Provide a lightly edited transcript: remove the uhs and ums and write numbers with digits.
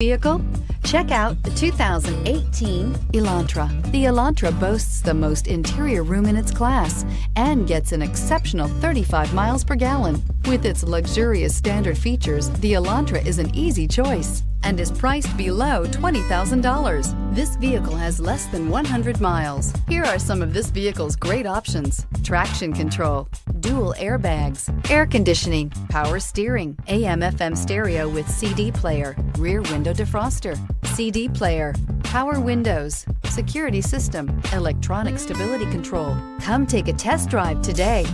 Vehicle? Check out the 2018 Elantra. The Elantra boasts the most interior room in its class and gets an exceptional 35 miles per gallon. With its luxurious standard features, the Elantra is an easy choice and is priced below $20,000. This vehicle has less than 100 miles. Here are some of this vehicle's great options: traction control, dual airbags, air conditioning, power steering, AM/FM stereo with CD player, rear window defroster, CD player, power windows, security system, electronic stability control. Come take a test drive today.